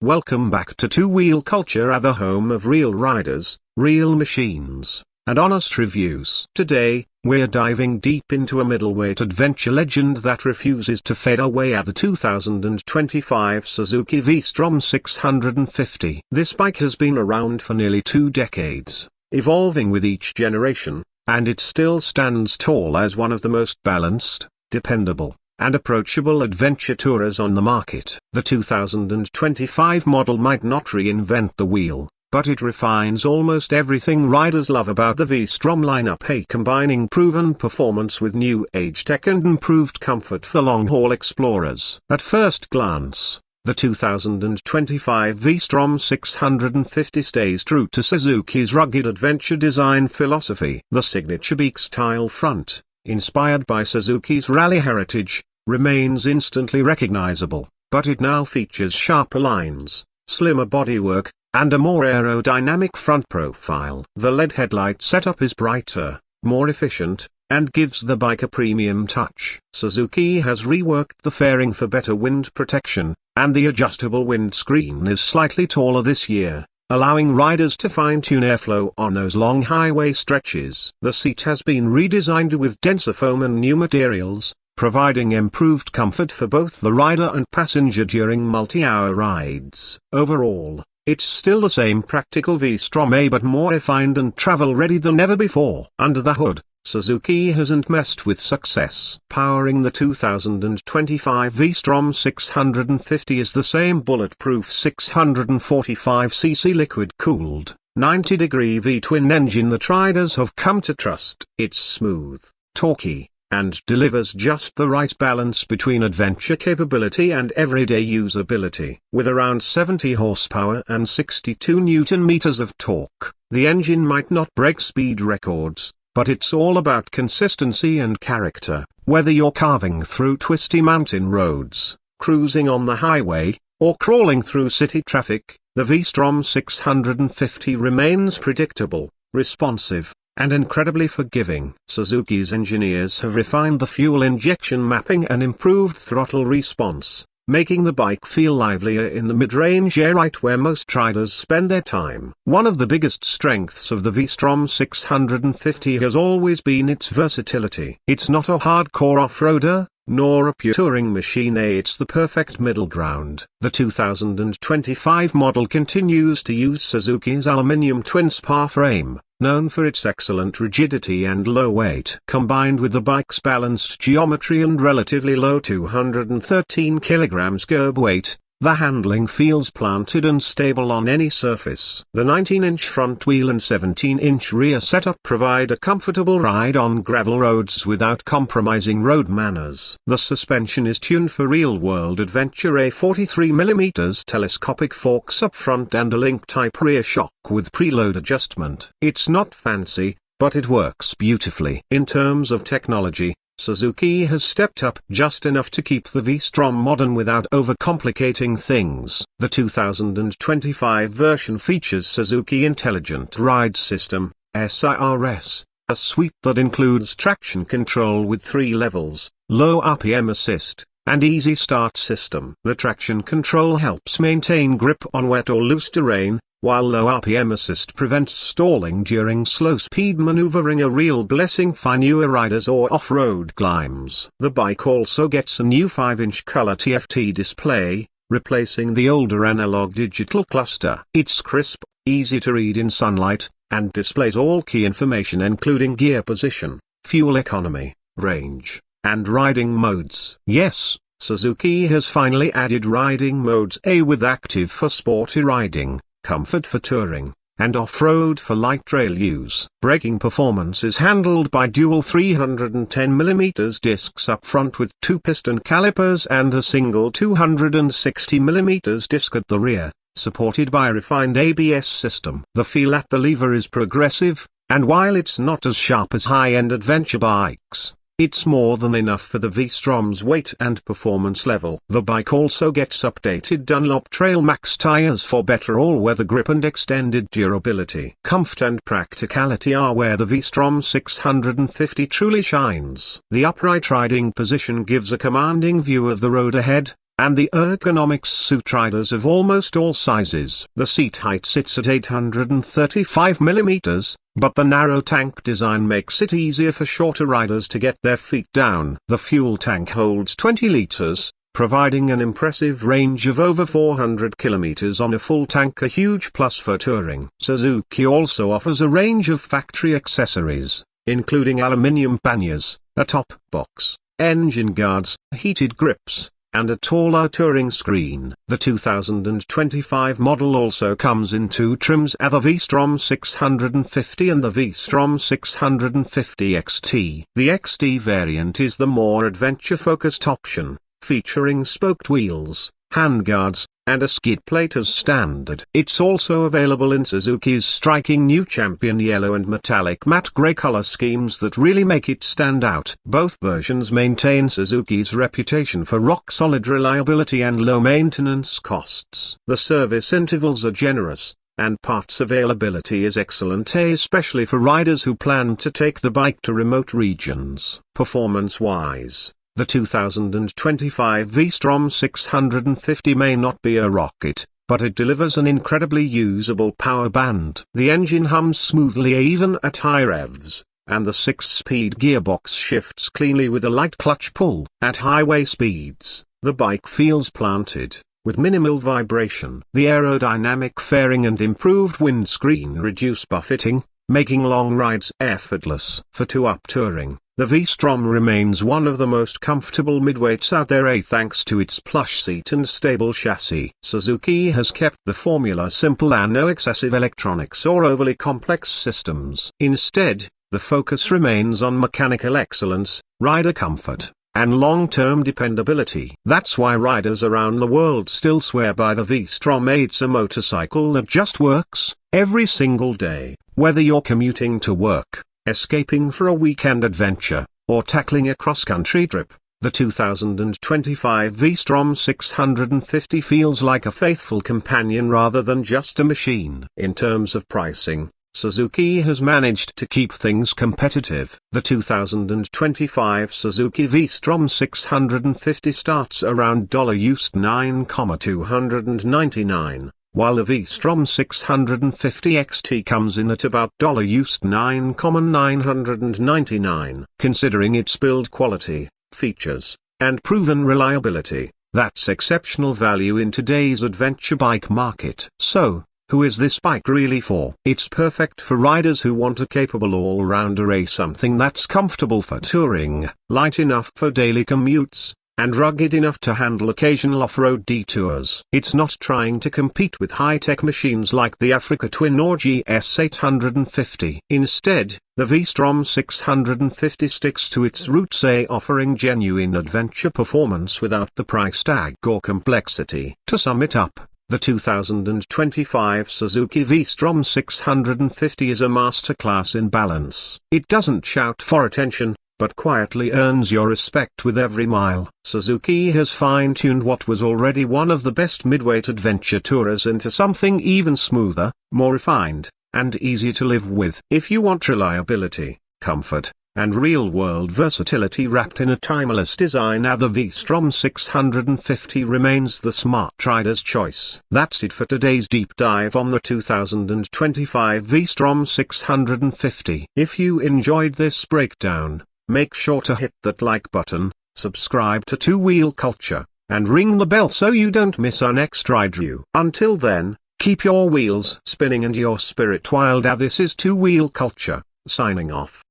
Welcome back to Two Wheel Culture, the home of real riders, real machines, and honest reviews. Today, we're diving deep into a middleweight adventure legend that refuses to fade away at the 2025 Suzuki V-Strom 650. This bike has been around for nearly 2 decades, evolving with each generation, and it still stands tall as one of the most balanced, dependable, and approachable adventure tourers on the market. The 2025 model might not reinvent the wheel, but it refines almost everything riders love about the V-Strom lineup, combining proven performance with new age tech and improved comfort for long-haul explorers. At first glance, the 2025 V-Strom 650 stays true to Suzuki's rugged adventure design philosophy. The signature beak-style front, inspired by Suzuki's rally heritage, remains instantly recognizable, but it now features sharper lines, slimmer bodywork, and a more aerodynamic front profile. The LED headlight setup is brighter, more efficient, and gives the bike a premium touch. Suzuki has reworked the fairing for better wind protection, and the adjustable windscreen is slightly taller this year, allowing riders to fine-tune airflow on those long highway stretches. The seat has been redesigned with denser foam and new materials, providing improved comfort for both the rider and passenger during multi-hour rides. Overall, it's still the same practical V-Strom, but more refined and travel-ready than ever before. Under the hood, Suzuki hasn't messed with success. Powering the 2025 V-Strom 650 is the same bulletproof 645cc liquid-cooled, 90-degree V-twin engine that riders have come to trust. It's smooth, torquey, and delivers just the right balance between adventure capability and everyday usability. With around 70 horsepower and 62 Nm of torque, the engine might not break speed records, but it's all about consistency and character. Whether you're carving through twisty mountain roads, cruising on the highway, or crawling through city traffic, the V-Strom 650 remains predictable, responsive, and incredibly forgiving. Suzuki's engineers have refined the fuel injection mapping and improved throttle response, making the bike feel livelier in the mid-range air, right where most riders spend their time. One of the biggest strengths of the V-Strom 650 has always been its versatility. It's not a hardcore off-roader, nor a pure touring machine, it's the perfect middle ground. The 2025 model continues to use Suzuki's aluminium twin-spar frame, known for its excellent rigidity and low weight. Combined with the bike's balanced geometry and relatively low 213 kg curb weight, the handling feels planted and stable on any surface. The 19-inch front wheel and 17-inch rear setup provide a comfortable ride on gravel roads without compromising road manners. The suspension is tuned for real-world adventure, a 43mm telescopic forks up front and a link-type rear shock with preload adjustment. It's not fancy, but it works beautifully. In terms of technology, Suzuki has stepped up just enough to keep the V-Strom modern without overcomplicating things. The 2025 version features Suzuki Intelligent Ride System, SIRS, a suite that includes traction control with 3 levels, low RPM assist, and easy start system. The traction control helps maintain grip on wet or loose terrain, while low RPM assist prevents stalling during slow-speed maneuvering, a real blessing for newer riders or off-road climbs. The bike also gets a new 5-inch color TFT display, replacing the older analog digital cluster. It's crisp, easy to read in sunlight, and displays all key information including gear position, fuel economy, range, and riding modes. Yes, Suzuki has finally added riding modes, with active for sporty riding, comfort for touring, and off-road for light trail use. Braking performance is handled by dual 310mm discs up front with 2 piston calipers and a single 260mm disc at the rear, supported by a refined ABS system. The feel at the lever is progressive, and while it's not as sharp as high-end adventure bikes, it's more than enough for the V-Strom's weight and performance level. The bike also gets updated Dunlop Trail Max tires for better all-weather grip and extended durability. Comfort and practicality are where the V-Strom 650 truly shines. The upright riding position gives a commanding view of the road ahead, and the ergonomics suit riders of almost all sizes. The seat height sits at 835 mm, but the narrow tank design makes it easier for shorter riders to get their feet down. The fuel tank holds 20 liters, providing an impressive range of over 400 kilometers on a full tank, a huge plus for touring. Suzuki also offers a range of factory accessories, including aluminium panniers, a top box, engine guards, heated grips, and a taller touring screen. The 2025 model also comes in two trims, the V-Strom 650 and the V-Strom 650 XT. The XT variant is the more adventure-focused option, featuring spoked wheels, handguards, and a skid plate as standard. It's also available in Suzuki's striking new Champion Yellow and Metallic Matte Grey color schemes that really make it stand out. Both versions maintain Suzuki's reputation for rock-solid reliability and low maintenance costs. The service intervals are generous, and parts availability is excellent, especially for riders who plan to take the bike to remote regions. Performance-wise, the 2025 V-Strom 650 may not be a rocket, but it delivers an incredibly usable power band. The engine hums smoothly even at high revs, and the 6-speed gearbox shifts cleanly with a light clutch pull. At highway speeds, the bike feels planted, with minimal vibration. The aerodynamic fairing and improved windscreen reduce buffeting, making long rides effortless. For two-up touring, the V-Strom remains one of the most comfortable midweights out there, thanks to its plush seat and stable chassis. Suzuki has kept the formula simple and no excessive electronics or overly complex systems. Instead, the focus remains on mechanical excellence, rider comfort, and long-term dependability. That's why riders around the world still swear by the V-Strom. It's a motorcycle that just works, every single day. Whether you're commuting to work, escaping for a weekend adventure, or tackling a cross-country trip, the 2025 V-Strom 650 feels like a faithful companion rather than just a machine. In terms of pricing, Suzuki has managed to keep things competitive. The 2025 Suzuki V-Strom 650 starts around used $9,299. While the V-Strom 650 XT comes in at about used $9,999. Considering its build quality, features, and proven reliability, that's exceptional value in today's adventure bike market. So, who is this bike really for? It's perfect for riders who want a capable all-rounder, something that's comfortable for touring, light enough for daily commutes, and rugged enough to handle occasional off-road detours. It's not trying to compete with high-tech machines like the Africa Twin or GS 850. Instead, the V-Strom 650 sticks to its roots, offering genuine adventure performance without the price tag or complexity. To sum it up, the 2025 Suzuki V-Strom 650 is a masterclass in balance. It doesn't shout for attention, but quietly earns your respect with every mile. Suzuki has fine-tuned what was already one of the best midweight adventure tourers into something even smoother, more refined, and easier to live with. If you want reliability, comfort, and real-world versatility wrapped in a timeless design, the V-Strom 650 remains the smart rider's choice. That's it for today's deep dive on the 2025 V-Strom 650. If you enjoyed this breakdown, make sure to hit that like button, subscribe to Two Wheel Culture, and ring the bell so you don't miss our next ride review. Until then, keep your wheels spinning and your spirit wild. This is Two Wheel Culture, signing off.